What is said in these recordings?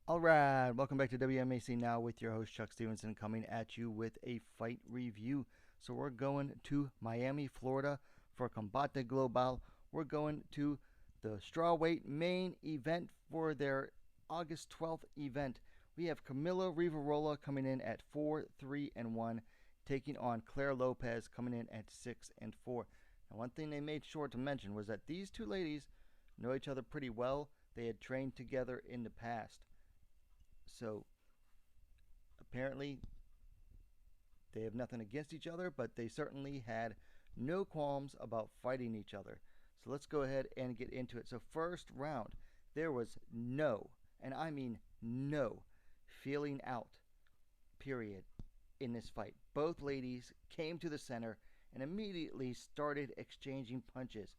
All right, welcome back to WMAC Now with your host Chuck Stevenson coming at you with a fight review. So we're going to Miami, Florida for Combate Global. We're going to the Strawweight main event for their August 12th event. We have Camila Rivarola coming in at 4-3-1, taking on Claire Lopez coming in at 6-4. Now, one thing they made sure to mention was that these two ladies know each other pretty well. They had trained together in the past. So apparently they have nothing against each other, but they certainly had no qualms about fighting each other. So let's go ahead and get into it. So, first round, there was no, and I mean no, feeling out, period, in this fight. Both ladies came to the center and immediately started exchanging punches.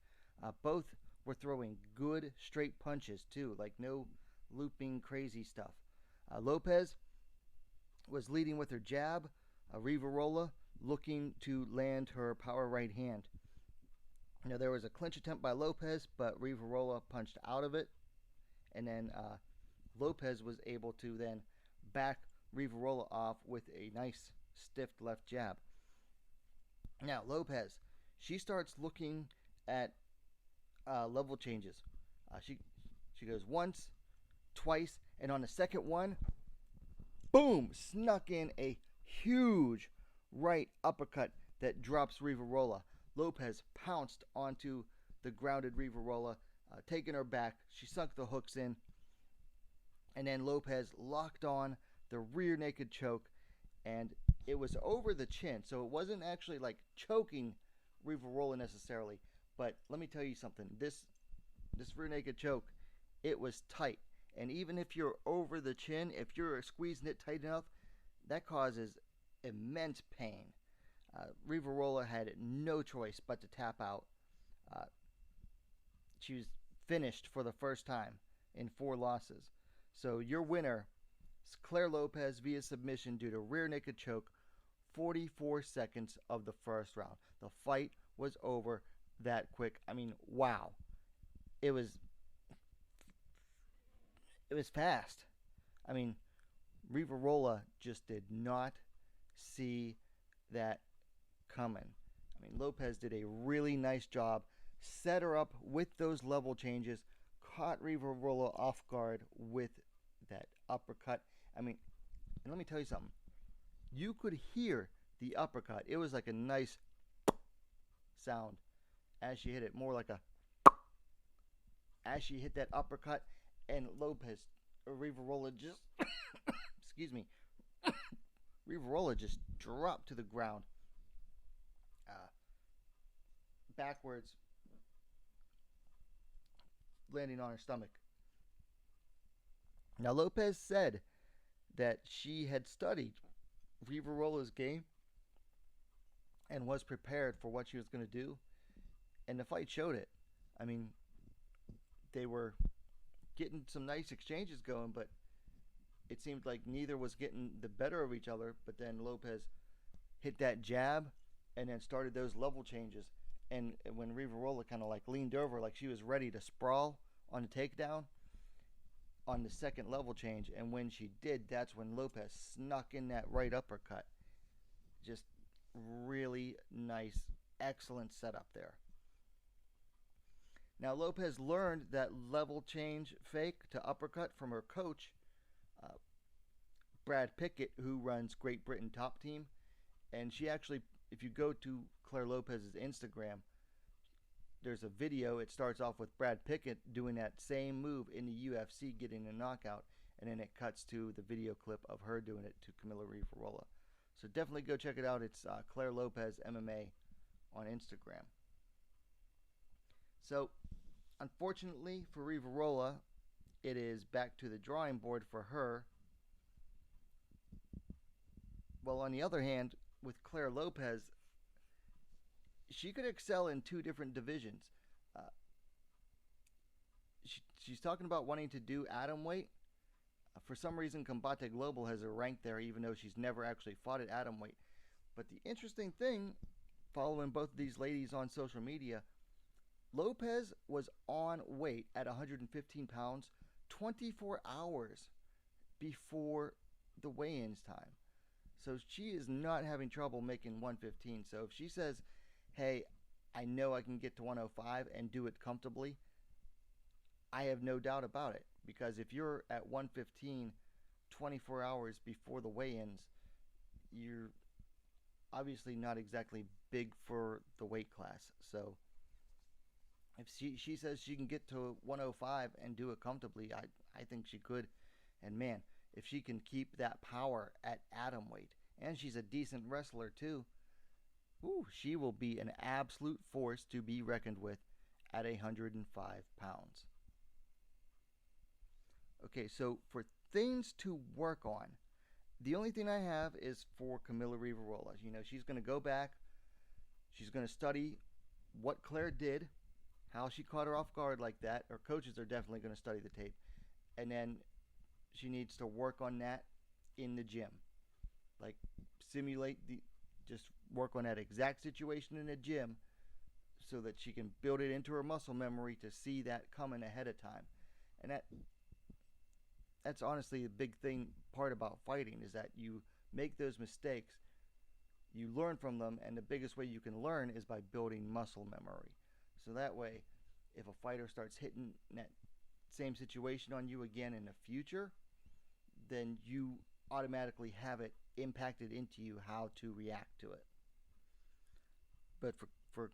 Both were throwing good straight punches, too, like no looping crazy stuff. Lopez was leading with her jab. Rivarola looking to land her power right hand. Now there was a clinch attempt by Lopez, but Rivarola punched out of it, and then Lopez was able to then back Rivarola off with a nice stiff left jab. Now Lopez, she starts looking at level changes. She goes once, twice, and on the second one, boom, snuck in a huge right uppercut that drops Rivarola. Lopez pounced onto the grounded Rivarola, taking her back. She sunk the hooks in, and then Lopez locked on the rear naked choke, and it was over the chin, so it wasn't actually like choking Rivarola necessarily. But let me tell you something. This rear naked choke, it was tight. And even if you're over the chin, if you're squeezing it tight enough, that causes immense pain. Rivarola had no choice but to tap out. Uh, she was finished for the first time in 4 losses. So your winner is Claire Lopez via submission due to rear naked choke, 44 seconds of the first round. The fight was over that quick. I mean, wow. It was it was fast. I mean, Rivarola just did not see that coming. I mean, Lopez did a really nice job, set her up with those level changes, caught Rivarola off guard with that uppercut. I mean, and let me tell you something. You could hear the uppercut. It was like a nice sound as she hit it, more like a as she hit that uppercut, and Lopez, Rivarola just, excuse me, Rivarola just dropped to the ground, uh, backwards, landing on her stomach. Now, Lopez said that she had studied Rivarola's game and was prepared for what she was going to do, and the fight showed it. I mean, they were getting some nice exchanges going, but it seemed like neither was getting the better of each other. But then Lopez hit that jab and then started those level changes. And when Rivarola kind of like leaned over, like she was ready to sprawl on the takedown on the second level change, and when she did, that's when Lopez snuck in that right uppercut. Just really nice, excellent setup there. Now, Lopez learned that level change fake to uppercut from her coach, uh, Brad Pickett, who runs Great Britain Top Team. And she actually, if you go to Claire Lopez's Instagram, there's a video. It starts off with Brad Pickett doing that same move in the UFC, getting a knockout. And then it cuts to the video clip of her doing it to Camila Rivarola. So definitely go check it out. It's Claire Lopez MMA on Instagram. So, unfortunately for Rivarola, it is back to the drawing board for her. Well, on the other hand, with Claire Lopez, she could excel in two different divisions. Uh, she's talking about wanting to do atom weight. For some reason, Combate Global has her ranked there, even though she's never actually fought at atom weight. But the interesting thing, following both of these ladies on social media, Lopez was on weight at 115 pounds 24 hours before the weigh-ins time. So she is not having trouble making 115. So if she says, hey, I know I can get to 105 and do it comfortably, I have no doubt about it. Because if you're at 115 24 hours before the weigh-ins, you're obviously not exactly big for the weight class. So if she says she can get to 105 and do it comfortably, I think she could. And man, if she can keep that power at atom weight, and she's a decent wrestler too, ooh, she will be an absolute force to be reckoned with at 105 pounds. Okay, so for things to work on, the only thing I have is for Camila Rivarola. You know, she's going to go back. She's going to study what Claire did, how she caught her off guard like that. Her coaches are definitely going to study the tape. And then she needs to work on that in the gym. Like, just work on that exact situation in the gym so that she can build it into her muscle memory to see that coming ahead of time. And that's honestly a big part about fighting, is that you make those mistakes, you learn from them, and the biggest way you can learn is by building muscle memory. So that way, if a fighter starts hitting that same situation on you again in the future, then you automatically have it impacted into you how to react to it. But for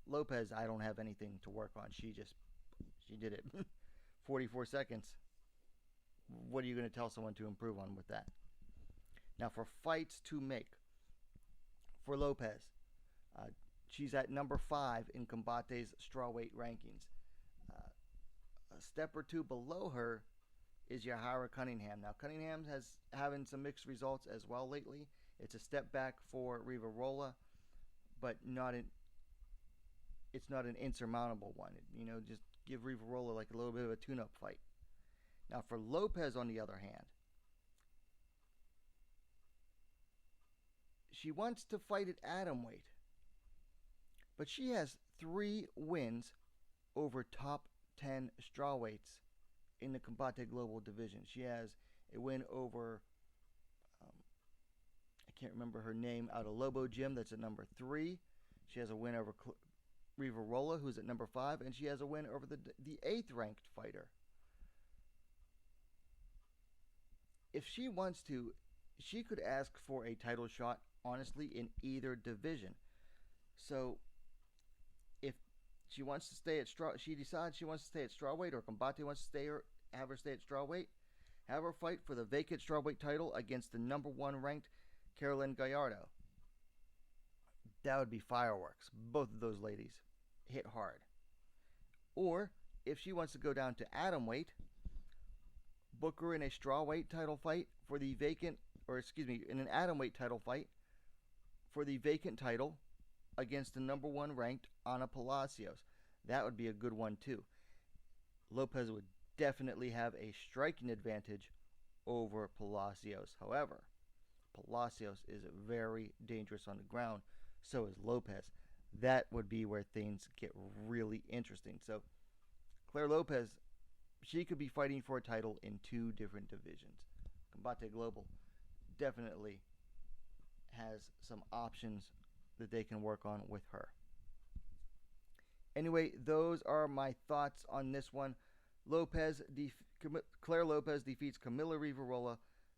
Lopez, I don't have anything to work on. She did it. 44 seconds. What are you going to tell someone to improve on with that? Now, for fights to make, for Lopez, she's at number 5 in Combate's strawweight rankings. A step or two below her is Yahaira Cunningham. Now, Cunningham has having some mixed results as well lately. It's a step back for Rivarola, but it's not an insurmountable one. You know, just give Rivarola like a little bit of a tune-up fight. Now, for Lopez, on the other hand, she wants to fight at atom weight, but she has 3 wins over top 10 strawweights in the Combate Global division. She has a win over, I can't remember her name, out of Lobo Gym, that's at number 3. She has a win over Rivarola, who's at number 5, and she has a win over the 8th ranked fighter. If she wants to, she could ask for a title shot, honestly, in either division. So, if she wants to stay at she decides she wants to stay at strawweight, or Combate wants to have her stay at strawweight, have her fight for the vacant strawweight title against the number 1 ranked Caroline Gallardo. That would be fireworks. Both of those ladies hit hard. Or, if she wants to go down to atom weight, book her in a strawweight title fight for the vacant, in an atom weight title fight for the vacant title against the number 1 ranked Ana Palacios. That would be a good one too. Lopez would definitely have a striking advantage over Palacios. However, Palacios is very dangerous on the ground. So is Lopez. That would be where things get really interesting. So, Claire Lopez, she could be fighting for a title in 2 different divisions. Combate Global definitely has some options that they can work on with her. Anyway, those are my thoughts on this one. Claire Lopez defeats Camila Rivarola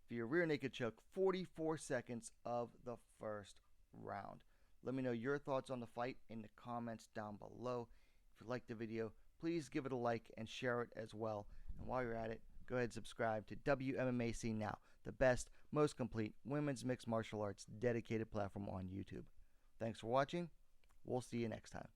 via rear naked choke, 44 seconds of the first round. Let me know your thoughts on the fight in the comments down below. If you liked the video, please give it a like and share it as well. And while you're at it, go ahead and subscribe to WMMAC Now, the best, most complete women's mixed martial arts dedicated platform on YouTube. Thanks for watching. We'll see you next time.